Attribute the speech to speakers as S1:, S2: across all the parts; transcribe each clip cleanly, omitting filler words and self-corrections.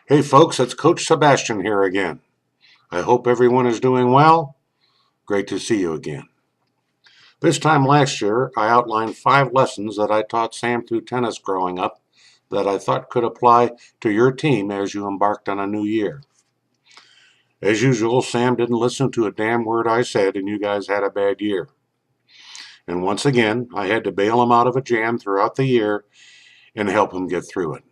S1: Hey folks, it's Coach Sebastian here again. I hope everyone is doing well. Great to see you again. This time last year, I outlined 5 lessons that I taught Sam through tennis growing up that I thought could apply to your team as you embarked on a new year. As usual, Sam didn't listen to a damn word I said, and you guys had a bad year. And once again, I had to bail him out of a jam throughout the year and help him get through it.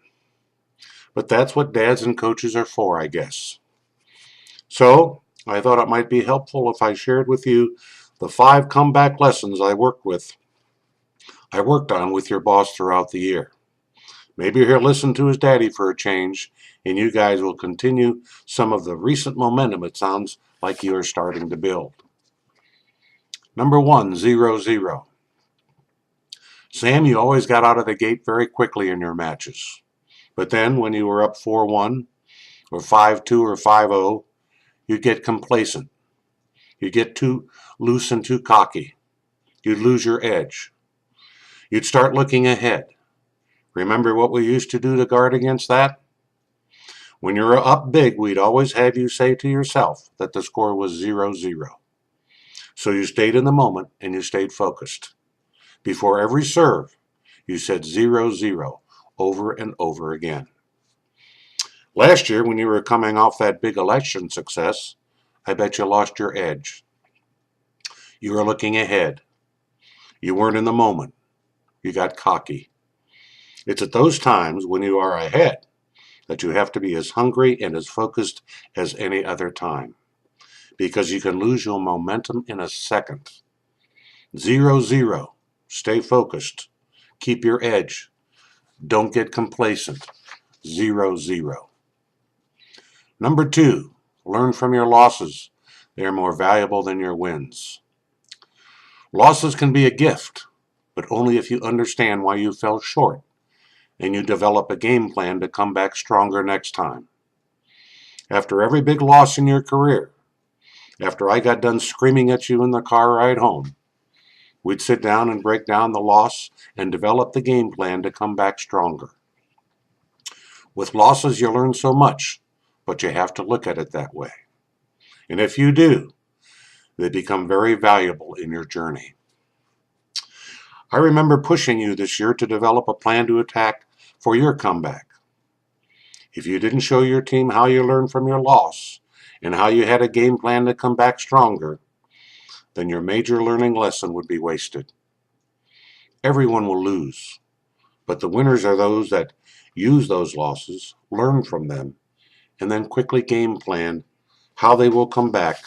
S1: But that's what dads and coaches are for, I guess. So, I thought it might be helpful if I shared with you the 5 comeback lessons I worked on with your boss throughout the year. Maybe he'll listen to his daddy for a change, and you guys will continue some of the recent momentum it sounds like you are starting to build. Number 1, 0-0. Sam, you always got out of the gate very quickly in your matches. But then, when you were up 4-1, or 5-2, or 5-0, you'd get complacent. You'd get too loose and too cocky. You'd lose your edge. You'd start looking ahead. Remember what we used to do to guard against that? When you're up big, we'd always have you say to yourself that the score was 0-0. So you stayed in the moment and you stayed focused. Before every serve, you said 0-0 over and over again. Last year, when you were coming off that big election success, I bet you lost your edge. You were looking ahead. You weren't in the moment. You got cocky. It's at those times when you are ahead that you have to be as hungry and as focused as any other time, because you can lose your momentum in a second. 0-0. Stay focused. Keep your edge. Don't get complacent. 0-0. Number 2, learn from your losses. They are more valuable than your wins. Losses can be a gift, but only if you understand why you fell short and you develop a game plan to come back stronger next time. After every big loss in your career, after I got done screaming at you in the car ride home, we'd sit down and break down the loss and develop the game plan to come back stronger. With losses, you learn so much, but you have to look at it that way. And if you do, they become very valuable in your journey. I remember pushing you this year to develop a plan to attack for your comeback. If you didn't show your team how you learned from your loss and how you had a game plan to come back stronger, then your major learning lesson would be wasted. Everyone will lose, but the winners are those that use those losses, learn from them, and then quickly game plan how they will come back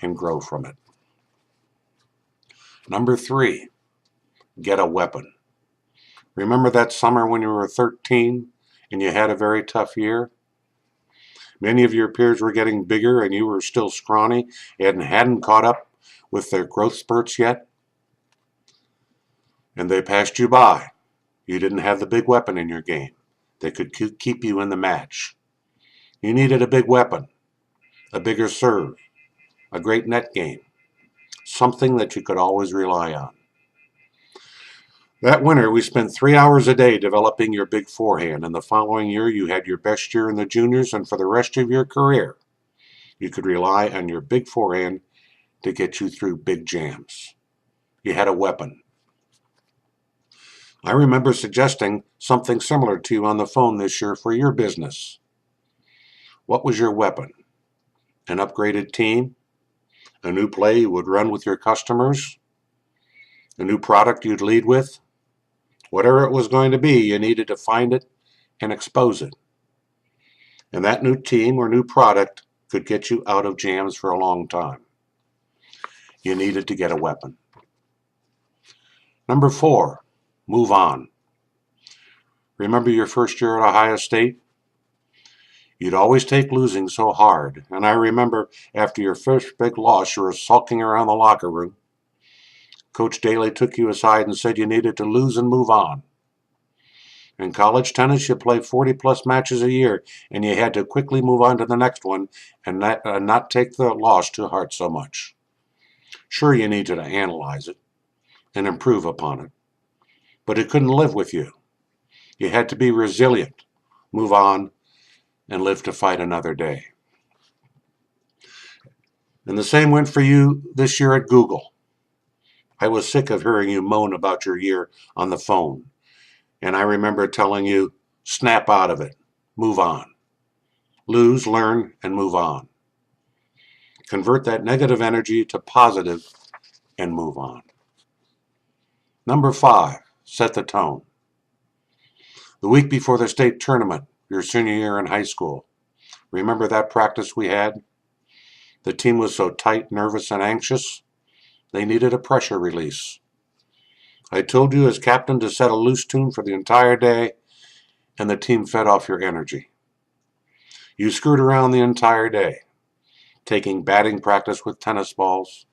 S1: and grow from it. Number 3, get a weapon. Remember that summer when you were 13 and you had a very tough year? Many of your peers were getting bigger and you were still scrawny and hadn't caught up with their growth spurts yet. And they passed you by. You didn't have the big weapon in your game that could keep you in the match. You needed a big weapon, a bigger serve, a great net game, something that you could always rely on. That winter, we spent 3 hours a day developing your big forehand, and the following year you had your best year in the juniors, and for the rest of your career, you could rely on your big forehand to get you through big jams. You had a weapon. I remember suggesting something similar to you on the phone this year for your business. What was your weapon? An upgraded team? A new play you would run with your customers? A new product you'd lead with? Whatever it was going to be, you needed to find it and expose it. And that new team or new product could get you out of jams for a long time. You needed to get a weapon. Number 4, move on. Remember your first year at Ohio State? You'd always take losing so hard, and I remember after your first big loss, you were sulking around the locker room. Coach Daly took you aside and said you needed to lose and move on. In college tennis, you play 40-plus matches a year, and you had to quickly move on to the next one and not take the loss to heart so much. Sure, you needed to analyze it and improve upon it, but it couldn't live with you. You had to be resilient, move on, and live to fight another day. And the same went for you this year at Google. I was sick of hearing you moan about your year on the phone. And I remember telling you, snap out of it, move on. Lose, learn, and move on. Convert that negative energy to positive and move on. Number 5, set the tone. The week before the state tournament, your senior year in high school, remember that practice we had? The team was so tight, nervous, and anxious, they needed a pressure release. I told you as captain to set a loose tune for the entire day, and the team fed off your energy. You screwed around the entire day, taking batting practice with tennis balls,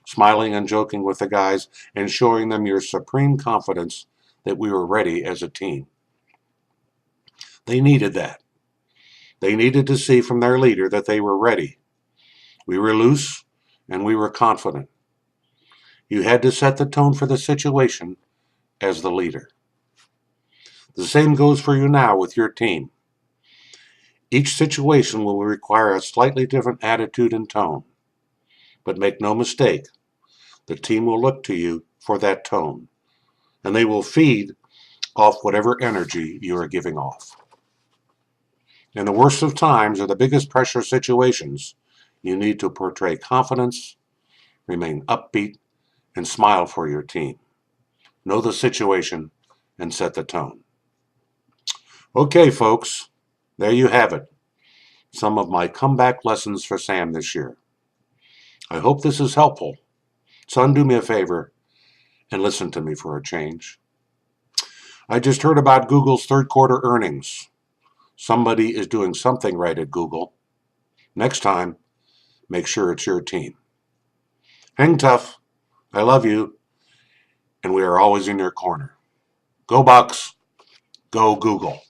S1: smiling and joking with the guys, and showing them your supreme confidence that we were ready as a team. They needed that. They needed to see from their leader that they were ready. We were loose and we were confident. You had to set the tone for the situation as the leader. The same goes for you now with your team. Each situation will require a slightly different attitude and tone. But make no mistake, the team will look to you for that tone, and they will feed off whatever energy you are giving off. In the worst of times or the biggest pressure situations, you need to portray confidence, remain upbeat, and smile for your team. Know the situation and set the tone. Okay, folks, there you have it. Some of my comeback lessons for Sam this year. I hope this is helpful. Son, do me a favor and listen to me for a change. I just heard about Google's third quarter earnings. Somebody is doing something right at Google. Next time, make sure it's your team. Hang tough. I love you, and we are always in your corner. Go Bucks. Go Google.